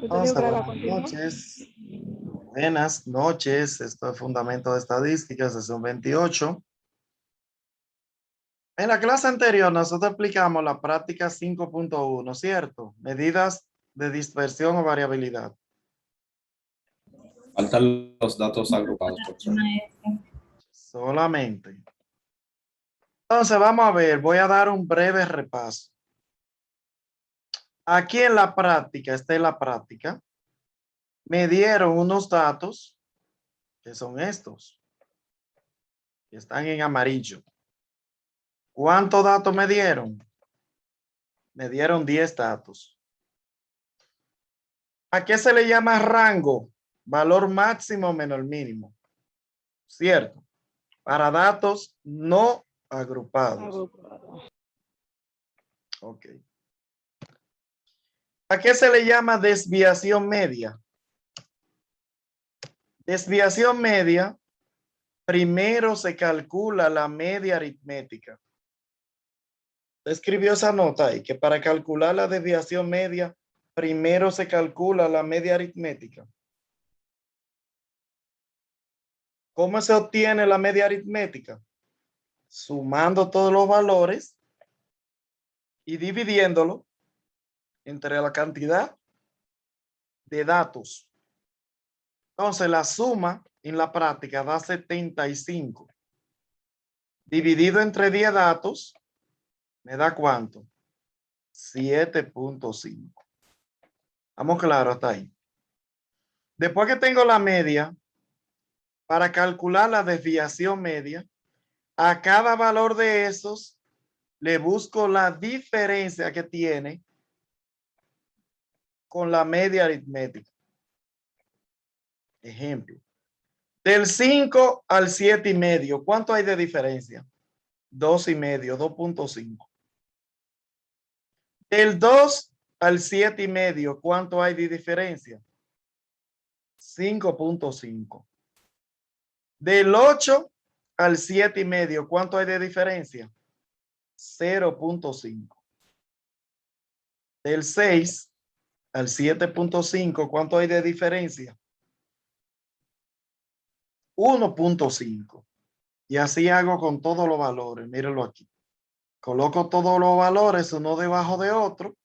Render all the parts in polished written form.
Yo te digo que la Buenas continúa. noches. Buenas noches. Esto es Fundamento de Estadística, sesión 28. En la clase anterior nosotros explicamos la práctica 5.1, ¿cierto? Medidas de dispersión o variabilidad. Faltan los datos agrupados, profesor. Solamente. Entonces vamos a ver, voy a dar un breve repaso. Aquí en la práctica, esta es la práctica. Me dieron unos datos que son estos, que están en amarillo. ¿Cuántos datos me dieron? Me dieron 10 datos. ¿A qué se le llama rango? Valor máximo menos el mínimo. ¿Cierto? Para datos no agrupados. Ok. ¿A qué se le llama desviación media? Desviación media, primero se calcula la media aritmética. Escribió esa nota ahí, que para calcular la desviación media, primero se calcula la media aritmética. ¿Cómo se obtiene la media aritmética? Sumando todos los valores y dividiéndolo entre la cantidad de datos. Entonces, la suma en la práctica da 75. Dividido entre 10 datos, ¿me da cuánto? 7.5. ¿Estamos claros hasta ahí? Después que tengo la media, para calcular la desviación media, a cada valor de esos le busco la diferencia que tiene con la media aritmética. Ejemplo, del 5 al 7,5, ¿cuánto hay de diferencia? 2,5, 2.5. Del 2 al 7,5, ¿cuánto hay de diferencia? 5.5. Del 8 al 7,5, ¿cuánto hay de diferencia? 0.5. Del 6 al 7.5, ¿cuánto hay de diferencia? 1.5. Y así hago con todos los valores. Mírenlo aquí. Coloco todos los valores uno debajo de otro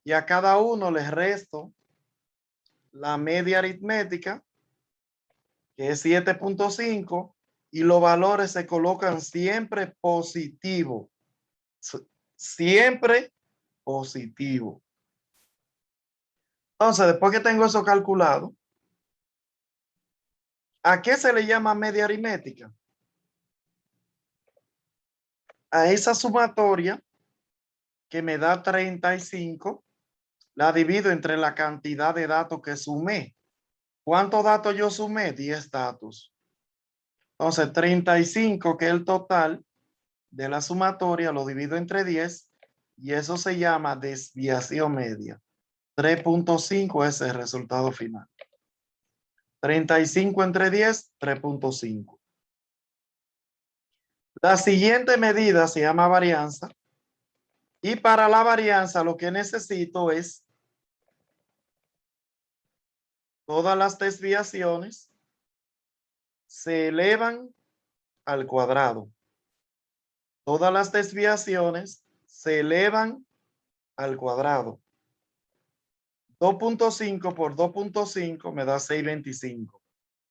y a cada uno les resto la media aritmética, que es 7.5, y los valores se colocan siempre positivo. Siempre positivo. Entonces, después que tengo eso calculado, ¿a qué se le llama media aritmética? A esa sumatoria que me da 35, la divido entre la cantidad de datos que sumé. ¿Cuántos datos yo sumé? 10 datos. Entonces, 35, que es el total de la sumatoria, lo divido entre 10 y eso se llama desviación media. 3.5 es el resultado final. 35 entre 10, 3.5. La siguiente medida se llama varianza. Y para la varianza lo que necesito es todas las desviaciones se elevan al cuadrado. Todas las desviaciones se elevan al cuadrado. 2.5 por 2.5 me da 6.25.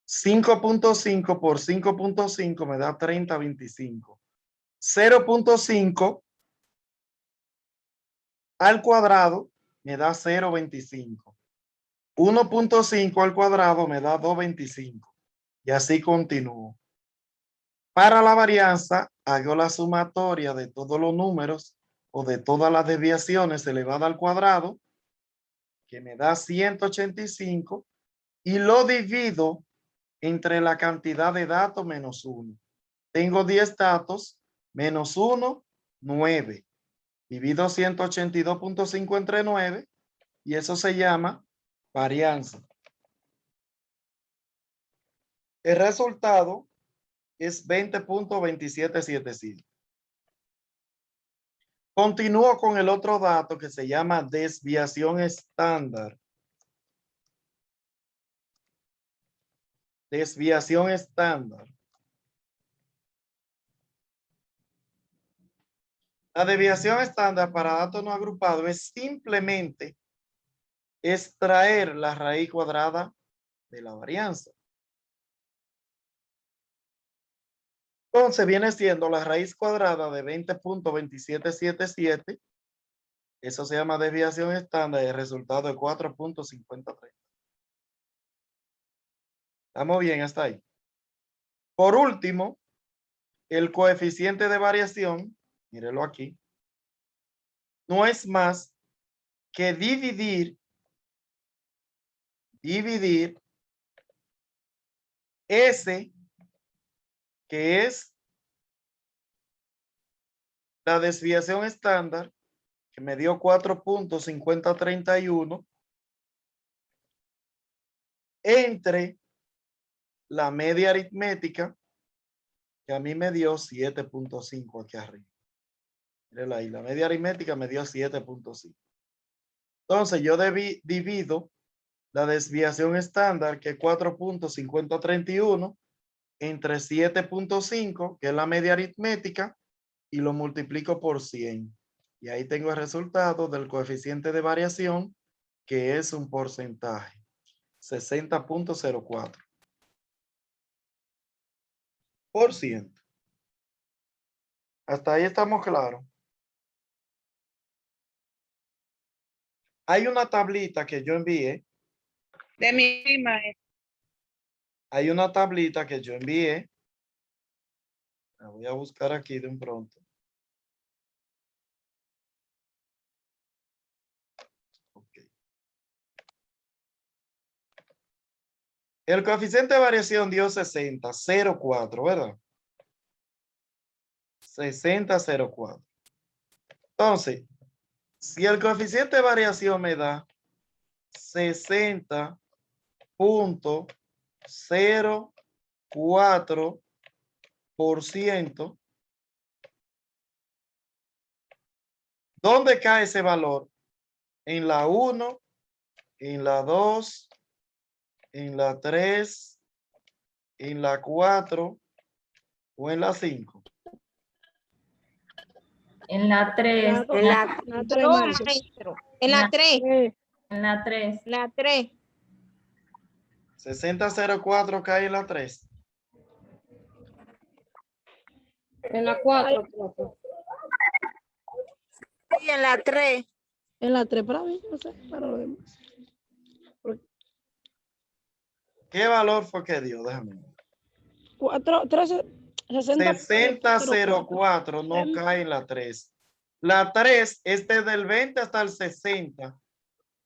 5.5 por 5.5 me da 30.25. 0.5 al cuadrado me da 0.25. 1.5 al cuadrado me da 2.25. Y así continúo. Para la varianza, hago la sumatoria de todos los números o de todas las desviaciones elevada al cuadrado, que me da 185, y lo divido entre la cantidad de datos menos 1. Tengo 10 datos, menos 1, 9. Divido 182.5 entre 9 y eso se llama varianza. El resultado es 20.2775. Continúo con el otro dato que se llama desviación estándar. Desviación estándar. La desviación estándar para datos no agrupados es simplemente extraer la raíz cuadrada de la varianza. Entonces viene siendo la raíz cuadrada de 20.2777. Eso se llama desviación estándar y el resultado es 4.5030. ¿Estamos bien hasta ahí? Por último, el coeficiente de variación, mírelo aquí, no es más que dividir S, que es la desviación estándar, que me dio 4.5031, entre la media aritmética, que a mí me dio 7.5 aquí arriba. Mírenla ahí, la media aritmética me dio 7.5. Entonces yo divido la desviación estándar, que es 4.5031, entre 7.5, que es la media aritmética, y lo multiplico por 100. Y ahí tengo el resultado del coeficiente de variación, que es un porcentaje, 60.04%. Hasta ahí estamos claros. Hay una tablita que yo envié. De mi maestro. Hay una tablita que yo envié. La voy a buscar aquí de un pronto. Okay. El coeficiente de variación dio 60.04, ¿verdad? 60.04. Entonces, si el coeficiente de variación me da 60.04%, ¿dónde cae ese valor? ¿En la 1, en la 2, en la 3, en la 4 o en la 5? En la 3. En la 3, No, maestro. maestro. En la 3. En la 3. La 3. 60.04 cae en la 3. En la 4. Sí, en la 3. En la 3 para mí, no sé, para lo demás. ¿Qué valor fue que dio? Déjame ver. 60.04 no cae en la 3. La 3 es desde el 20 hasta el 60,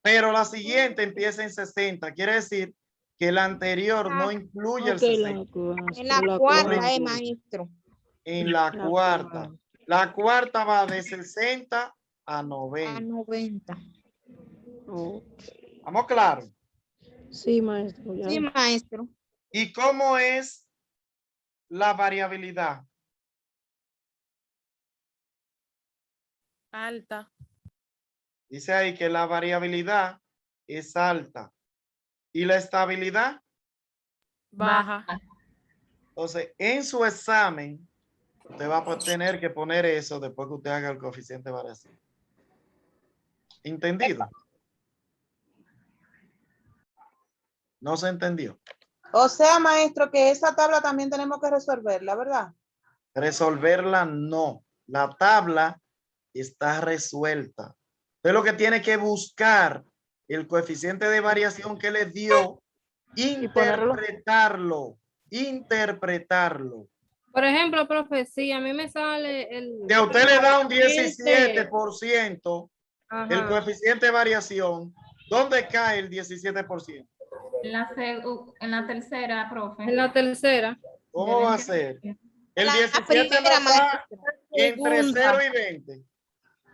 pero la siguiente empieza en 60. Quiere decir que la anterior no incluye el 60. En la 4, maestro. En la cuarta. La cuarta va de 60 a 90. A 90. ¿Estamos claros? Sí, maestro. Ya. Sí, maestro. ¿Y cómo es la variabilidad? Alta. Dice ahí que la variabilidad es alta. ¿Y la estabilidad? Baja. Entonces, en su examen, usted va a tener que poner eso después que usted haga el coeficiente de variación. ¿Entendido? ¿No se entendió? O sea, maestro, que esa tabla también tenemos que resolverla, ¿verdad? Resolverla no. La tabla está resuelta. Usted lo que tiene que buscar el coeficiente de variación que le dio, interpretarlo. Por ejemplo, profe, si a mí me sale el... Si a usted le da un 17%, Ajá. el coeficiente de variación, ¿dónde cae el 17%? En la tercera, profe. En la tercera. ¿Cómo va a ser? El La 17 primera, no está maestro. entre 0 y 20.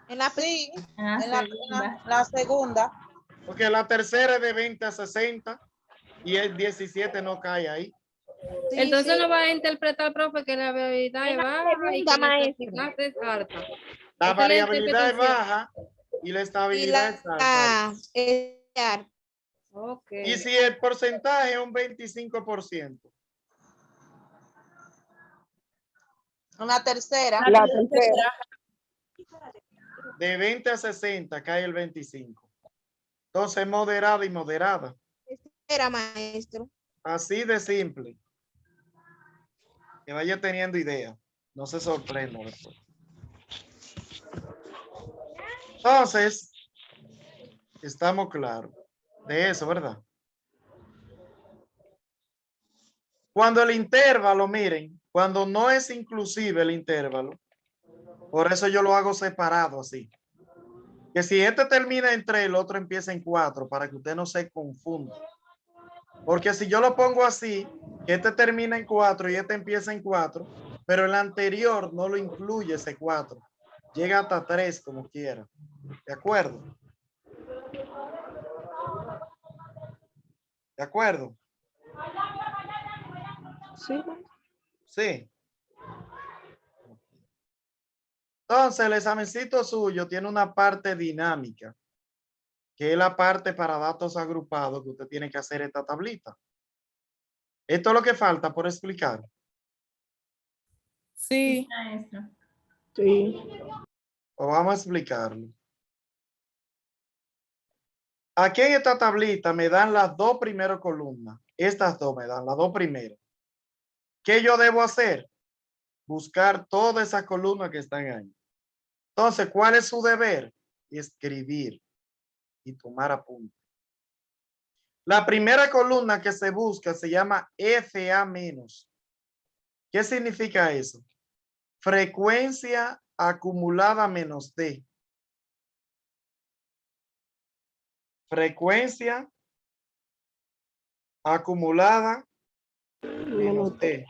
En la Sí, En la segunda. la segunda. Porque la tercera es de 20 a 60 y el 17 no cae ahí. Sí, Entonces sí. no va a interpretar, profe, que la variabilidad es baja y que segunda, la maestro. cantidad es alta. La Es que le variabilidad es interpretación. baja y la Y estabilidad es alta. la Ok. Y si el porcentaje es un 25%, En la tercera. La tercera. de 20 a 60 cae el 25. Entonces, moderada y moderada. era maestro. Así de simple. Que vaya teniendo idea. No se sorprenda después. Entonces, estamos claros de eso, ¿verdad? Cuando el intervalo, miren, cuando no es inclusive el intervalo, por eso yo lo hago separado así. Que si este termina en 3, el otro empieza en 4, para que usted no se confunda. Porque si yo lo pongo así, que este termina en 4 y este empieza en 4, pero el anterior no lo incluye ese 4. Llega hasta 3 como quiera. ¿De acuerdo? ¿De acuerdo? Sí. Sí. Entonces, el examencito suyo tiene una parte dinámica, que es la parte para datos agrupados que usted tiene que hacer esta tablita. Esto es lo que falta por explicar. Sí. Maestro. Sí. O vamos a explicarlo. Aquí en esta tablita me dan las dos primeras columnas. Estas dos me dan las dos primeras. ¿Qué yo debo hacer? Buscar todas esas columnas que están ahí. Entonces, ¿cuál es su deber? Escribir y tomar apuntes. La primera columna que se busca se llama FA-. ¿Qué significa eso? Frecuencia acumulada menos D. Frecuencia acumulada menos D.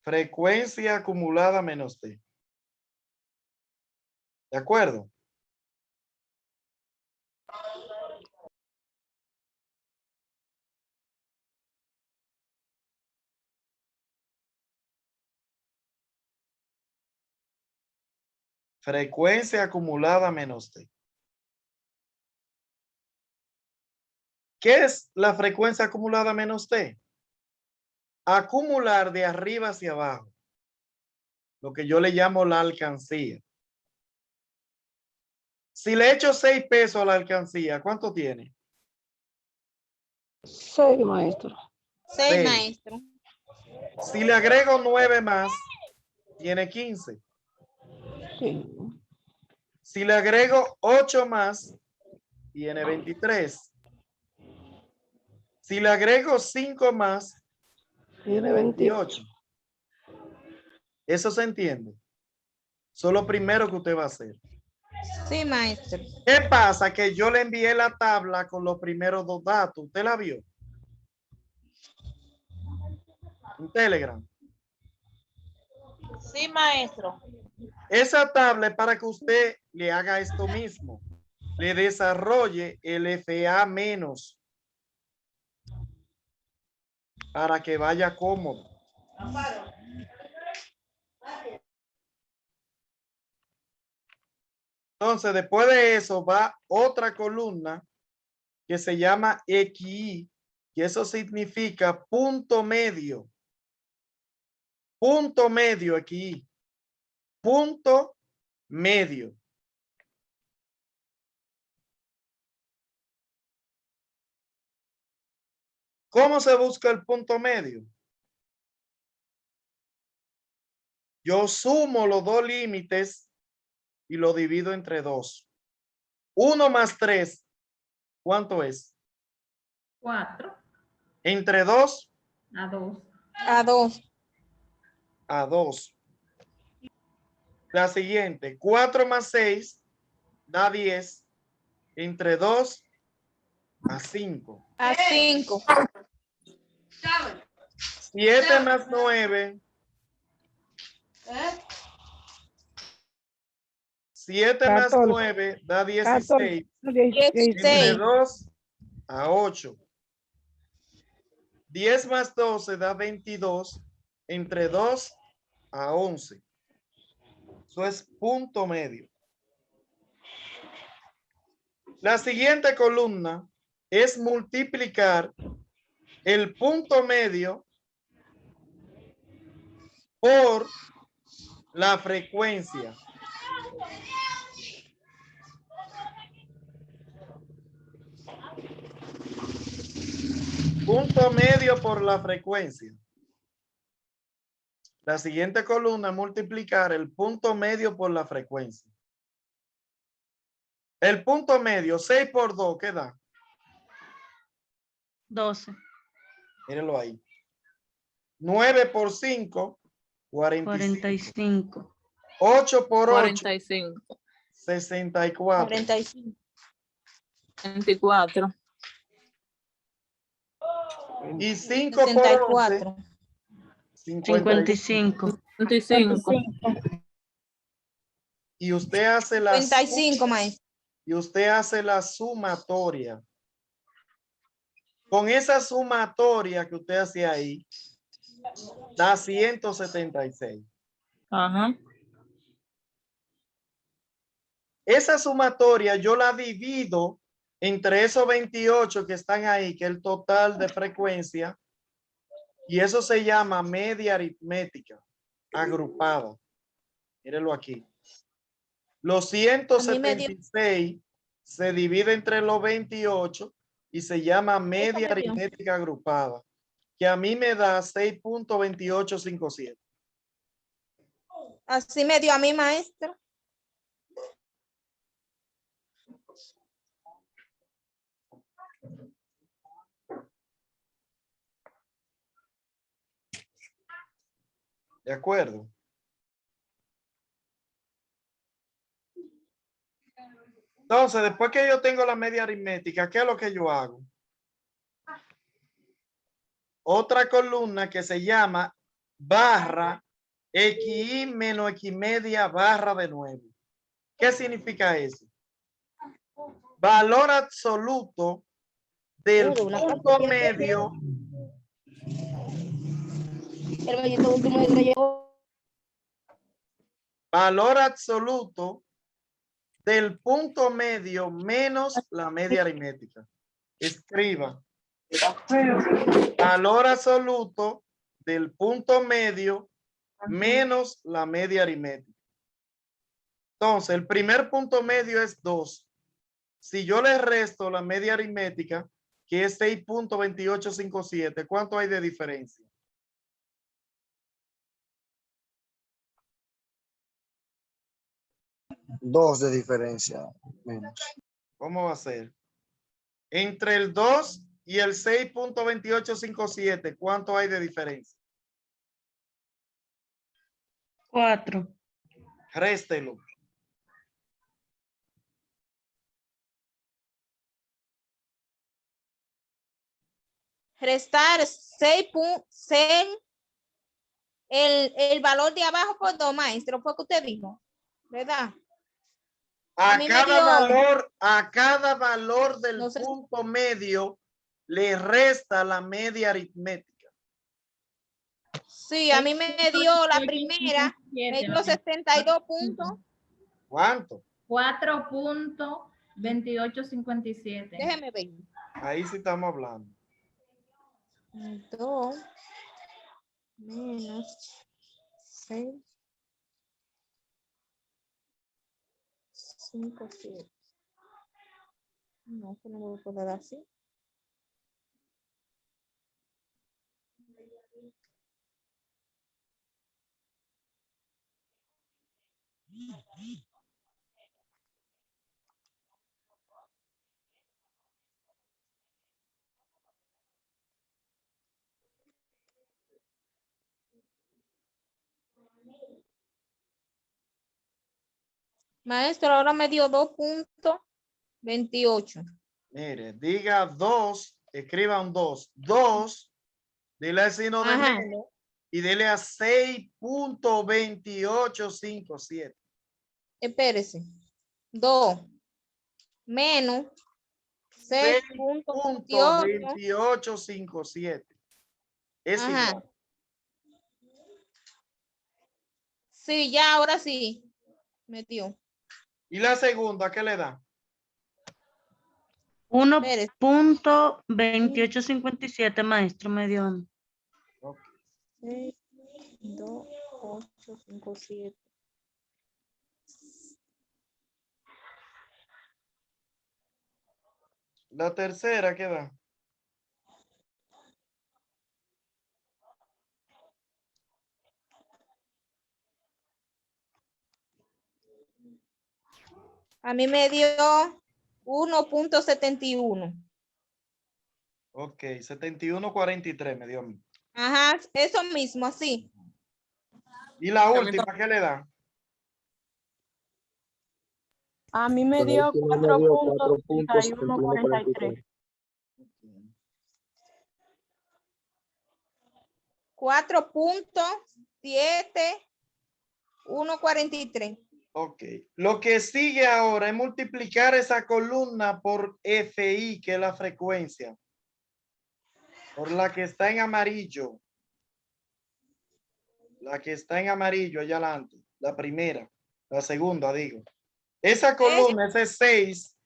Frecuencia acumulada menos D. ¿De acuerdo? Frecuencia acumulada menos D. ¿Qué es la frecuencia acumulada menos D? Acumular de arriba hacia abajo. Lo que yo le llamo la alcancía. Si le echo 6 pesos a la alcancía, ¿cuánto tiene? 6, maestro. 6, Seis. maestro. Si le agrego 9 más, tiene 15. Sí. Si le agrego 8 más, tiene 23. Si le agrego 5 más, Tiene 28. 28. ¿Eso se entiende? Eso es lo primero que usted va a hacer. Sí, maestro. ¿Qué pasa? Que yo le envié la tabla con los primeros dos datos. ¿Usted la vio? En Telegram. Sí, maestro. Esa tabla es para que usted le haga esto mismo. Le desarrolle el FA- para que vaya cómodo. Entonces, después de eso va otra columna que se llama XI, y eso significa punto medio. Punto medio aquí. Punto medio. ¿Cómo se busca el punto medio? Yo sumo los dos límites y lo divido entre 2. 1 más 3, ¿cuánto es? 4 Entre 2 a 2. A 2. a 2. La siguiente, 4 más 6 da 10. Entre 2 a 5. A 5. 7 más 9. 7 más 14. 9 da 16. 14. Entre 2 a 8. 10 más 12 da 22, entre 2 a 11. Eso es punto medio. La siguiente columna es multiplicar el punto medio por la frecuencia. Punto medio por la frecuencia. La siguiente columna es multiplicar el punto medio por la frecuencia. El punto medio, 6 por 2, ¿qué da? 12, Mírenlo ahí. 9 por 5, 45. 45, 8 por 8, 45. 64. 45. 24. Y 5 por 11, 64. 55. 55, Y usted hace la 55, maestro. y usted hace la sumatoria. Con esa sumatoria que usted hace ahí, da 176. Ajá. Esa sumatoria yo la divido entre esos 28 que están ahí, que es el total de frecuencia, y eso se llama media aritmética agrupada. Mírenlo aquí. Los 176 se divide entre los 28 y se llama media aritmética agrupada, que a mí me da 6.2857. Así me dio a mi maestro. ¿De acuerdo? Entonces, después que yo tengo la media aritmética, ¿qué es lo que yo hago? Otra columna que se llama barra XI menos X media barra de nuevo. ¿Qué significa eso? Valor absoluto del punto medio. Valor absoluto del punto medio menos la media aritmética. Escriba. Valor absoluto del punto medio menos la media aritmética. Entonces, el primer punto medio es 2. Si yo le resto la media aritmética, que es 6.2857, ¿cuánto hay de diferencia? Dos de diferencia menos. ¿Cómo va a ser? Entre el 2 y el 6.2857, ¿cuánto hay de diferencia? 4, Réstelo. Restar 6, el valor de abajo por 2, maestro, fue que usted dijo, ¿verdad? A mí me dio- A cada valor del No sé. punto medio le resta la media aritmética. Sí, a mí me dio la primera, me dio 62 puntos. ¿Cuánto? 4.2857. Déjeme ver. Ahí sí estamos hablando. 2 menos 6, 5, 7. No, que no me puedo dar así. Maestro, ahora me dio 2.28. Mire, diga 2, escriban 2. 2, dile al signo de Ajá. menos y dile a 6.2857. Espérese. 2 menos 6.28. 6.2857. Es Ajá. igual. Sí, ya, ahora sí. Metió. ¿Y la segunda qué le da? 1.2857, maestro, me dio a mí. Ok. 6, 2, 8, 5, 7. La tercera qué da? A mí me dio 1.71. Ok, 71.43 me dio a mí. Ajá, eso mismo, así. ¿Y la A mí última qué le da? A mí me La dio última me dio 4.7143. 4.7143. Ok. Lo que sigue ahora es multiplicar esa columna por FI, que es la frecuencia. Por la que está en amarillo. La que está en amarillo allá adelante. La primera. La segunda, digo. Esa columna, ese 6,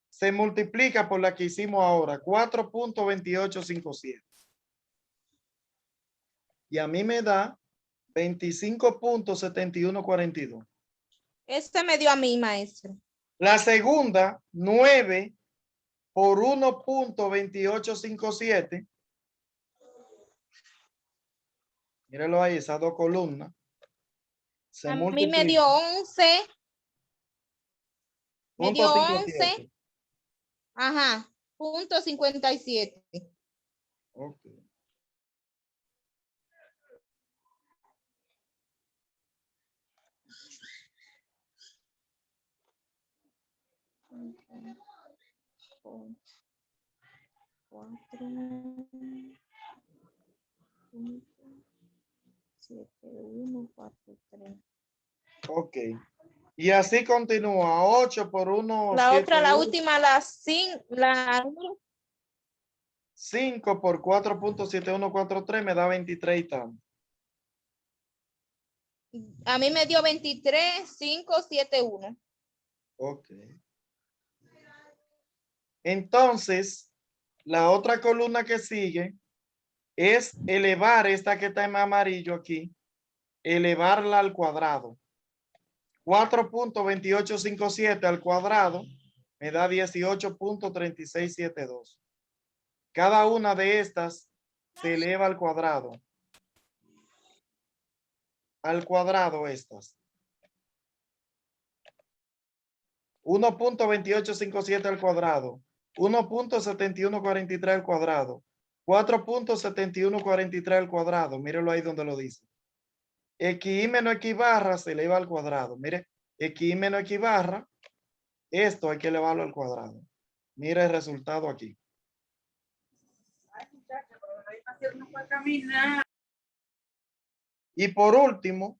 se multiplica por la que hicimos ahora. 4.2857. Y a mí me da 25.7142. Este me dio a mí, maestro. La segunda, 9 por 1.2857. Mírenlo ahí, esas dos columnas. Se A mí multiplican. me dio 11. Me dio 11. 11. Ajá. Punto 57. Ok. Ok. Y así continúa. 8 por 1, La 7, otra, la última, la 5 por 4.7143 me da 23 y tanto. a mí me dio 23.571. Ok. Entonces, la otra columna que sigue es elevar esta que está en amarillo aquí, elevarla al cuadrado. 4.2857 al cuadrado me da 18.3672. Cada una de estas se eleva al cuadrado. Al cuadrado estas. 1.2857 al cuadrado. 1.7143 al cuadrado. 4.7143 al cuadrado. Mírenlo ahí donde lo dice. X menos X barra se eleva al cuadrado. Mire, X menos X barra. Esto hay que elevarlo al cuadrado. Mire el resultado aquí. Y por último,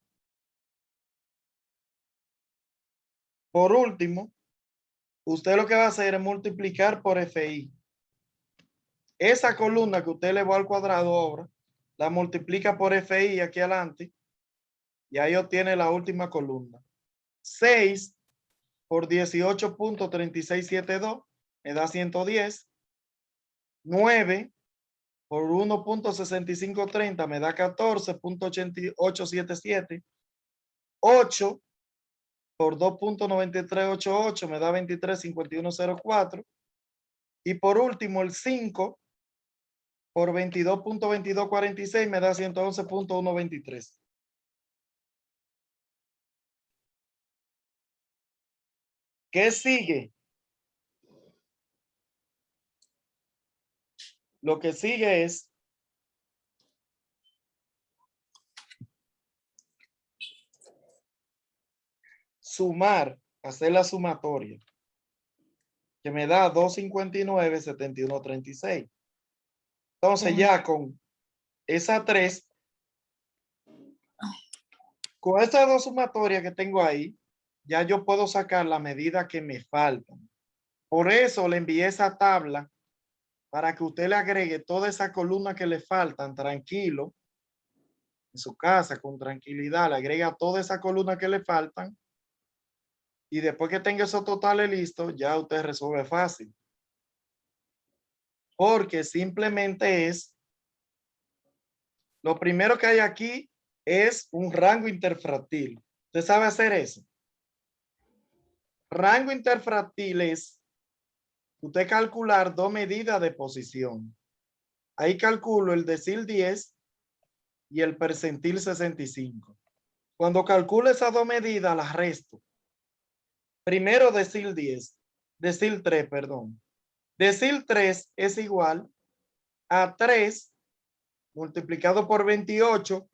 usted lo que va a hacer es multiplicar por FI. Esa columna que usted elevó al cuadrado ahora, la multiplica por FI aquí adelante y ahí obtiene la última columna. 6 por 18.3672 me da 110. 9 por 1.6530 me da 14.8877. 8 por 2.9388 me da 23.5104. Y por último, el 5 por 22.2246 me da 111.123. ¿Qué sigue? Lo que sigue es sumar, hacer la sumatoria, que me da 259.7136. Entonces ya con esa 3, con esas dos sumatorias que tengo ahí, ya yo puedo sacar la medida que me faltan. Por eso le envié esa tabla para que usted le agregue toda esa columna que le faltan, tranquilo, en su casa, con tranquilidad, le agrega toda esa columna que le faltan, y después que tenga esos totales listos, ya usted resuelve fácil. Porque simplemente es, lo primero que hay aquí es un rango interfractil. ¿Usted sabe hacer eso? Rango interfractil es usted calcular dos medidas de posición. Ahí calculo el decil 10 y el percentil 65. Cuando calculo esas dos medidas, las resto. Primero decil 10, decil 3, perdón. Decil 3 es igual a 3 multiplicado por 28.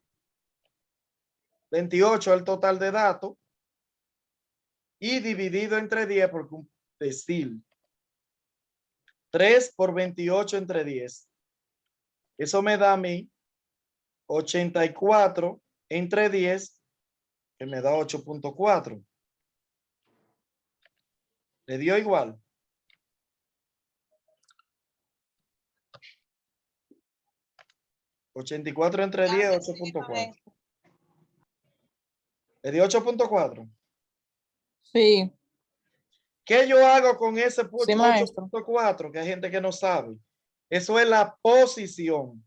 28 es el total de datos. Y dividido entre 10 porque un decil. 3 por 28 entre 10. Eso me da a mí 84 entre 10, que me da 8.4. ¿Le dio igual? ¿84 entre 10, 8.4? ¿Le dio 8.4? Sí, ¿Qué yo hago con ese sí, maestro. 8.4? Que hay gente que no sabe. Eso es la posición.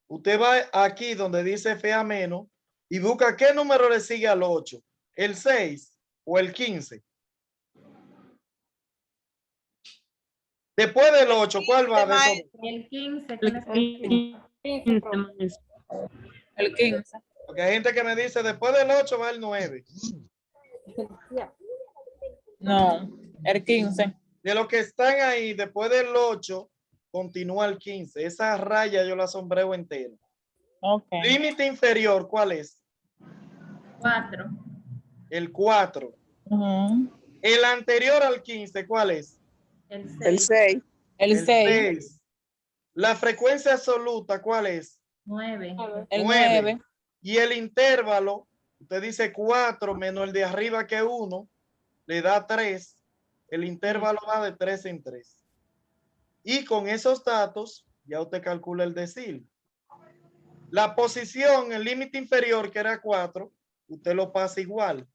Usted va aquí donde dice F a menos y busca qué número le sigue al 8. ¿El 6 o el 15? Después del 8, ¿cuál va de esos? El 15 El tiene 15, maestro. El 15. Porque hay gente que me dice después del 8 va el 9. No, el 15. De los que están ahí, después del 8, continúa el 15. Esa raya yo la sombreo entero. Ok. Límite inferior, ¿cuál es? 4. El 4. Ujú. El anterior al 15, ¿cuál es? El 6. El 6. El 6. 6. La frecuencia absoluta, ¿cuál es? 9. El 9. 9. Y el intervalo, usted dice 4 menos el de arriba que 1, le da 3. El intervalo va de 3 en 3. Y con esos datos, ya usted calcula el decil. La posición, el límite inferior, que era 4, usted lo pasa igual.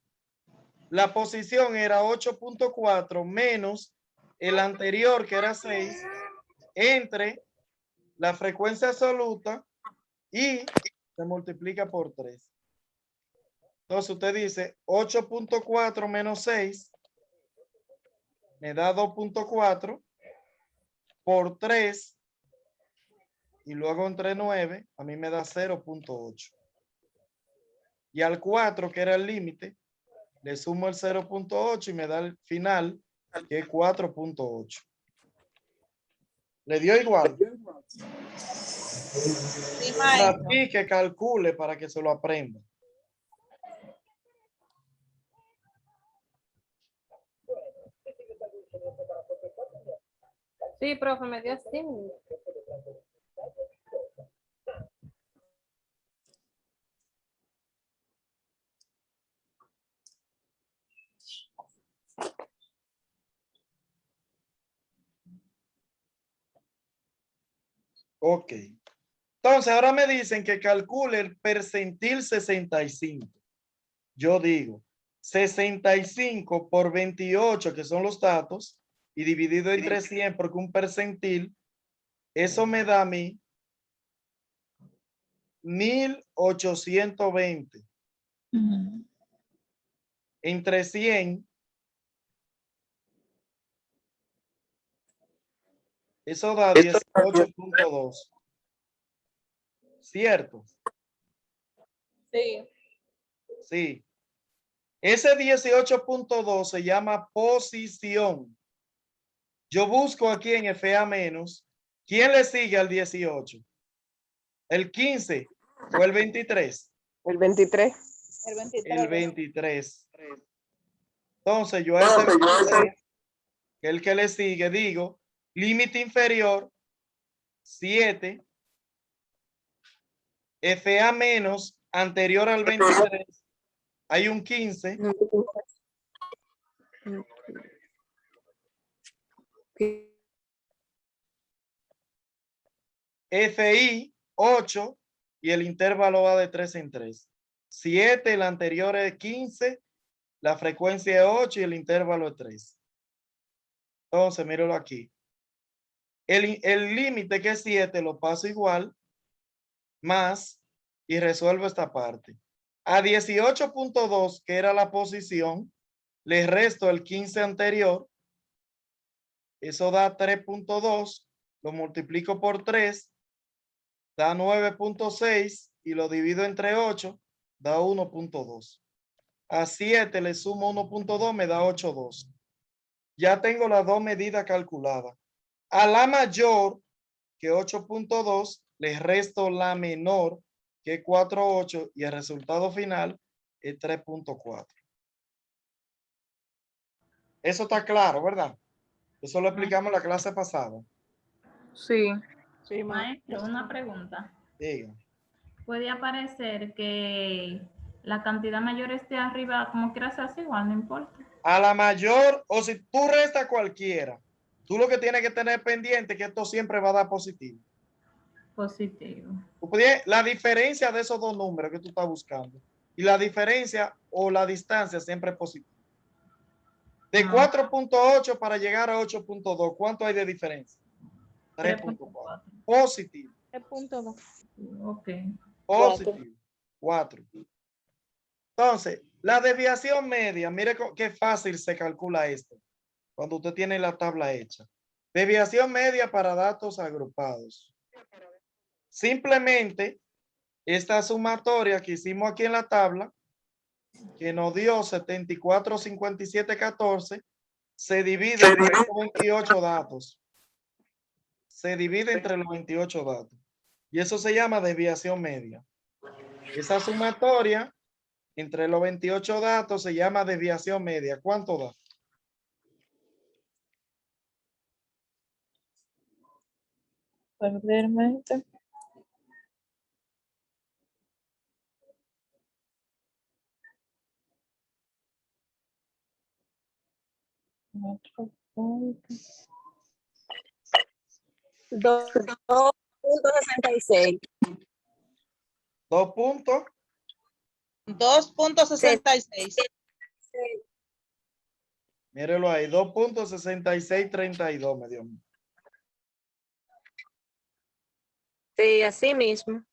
La posición era 8.4 menos el anterior, que era 6, entre la frecuencia absoluta y se multiplica por 3. Entonces usted dice 8.4 menos 6 me da 2.4 por 3 y luego entre 9 a mí me da 0.8. Y al 4, que era el límite, le sumo el 0.8 y me da el final, que es 4.8. ¿Le dio igual? Sí, Para maestro. ti que calcule para que se lo aprenda. Sí, profe, me dio así. Ok. Entonces ahora me dicen que calcule el percentil 65. Yo digo 65 por 28, que son los datos, y dividido entre 100 porque un percentil, eso me da a mí 1820 Ujú. entre 100. Eso da 18.2. ¿Cierto? Sí. Sí. Ese 18.2 se llama posición. Yo busco aquí en FA menos. ¿Quién le sigue al 18? ¿El 15 o el 23? El 23. El 23. El 23. Entonces yo a ese 23, que es el que le sigue, digo, límite inferior 7, FA menos anterior al 23, hay un 15, FI 8 y el intervalo va de 3 en 3. 7, el anterior es 15, la frecuencia es 8 y el intervalo es 3. Entonces, míralo aquí. El límite que es 7 lo paso igual, más, y resuelvo esta parte. A 18.2, que era la posición, le resto el 15 anterior. Eso da 3.2, lo multiplico por 3, da 9.6 y lo divido entre 8, da 1.2. A 7 le sumo 1.2, me da 8.2. Ya tengo las dos medidas calculadas. A la mayor, que 8.2, le resto la menor, que es 4.8, y el resultado final es 3.4. Eso está claro, ¿verdad? Eso lo explicamos en la clase pasada. Sí. Sí, maestro. Maestro, una pregunta. Diga. Puede aparecer que la cantidad mayor esté arriba, como quiera se hace igual, no importa. A la mayor, o si tú restas cualquiera, tú lo que tienes que tener pendiente es que esto siempre va a dar positivo. Positivo. La diferencia de esos dos números que tú estás buscando y la diferencia o la distancia siempre es positiva. De 4.8 para llegar a 8.2, ¿cuánto hay de diferencia? 3.4. Positivo. 3.2. Ok. Positivo. 4. Entonces, la desviación media, mire qué fácil se calcula esto cuando usted tiene la tabla hecha. Desviación media para datos agrupados. Simplemente esta sumatoria que hicimos aquí en la tabla, que nos dio 74,57,14, se divide entre los 28 datos. Se divide entre los 28 datos. Y eso se llama desviación media. Esa sumatoria entre los 28 datos se llama desviación media. ¿Cuánto da? Realmente. Otro punto. 2.66. 2 puntos. 2.66. Mírelo ahí. 2.6632 me dio. Sí, así mismo.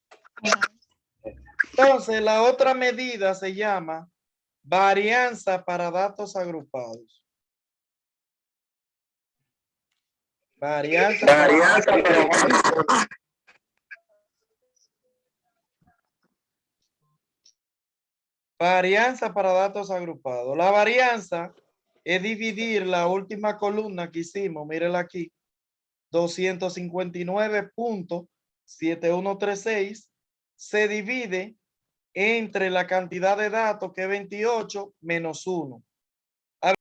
Entonces, la otra medida se llama varianza para datos agrupados. Varianza para datos agrupados. La varianza es dividir la última columna que hicimos, mírela aquí, 259.7136, se divide entre la cantidad de datos que es 28 menos 1.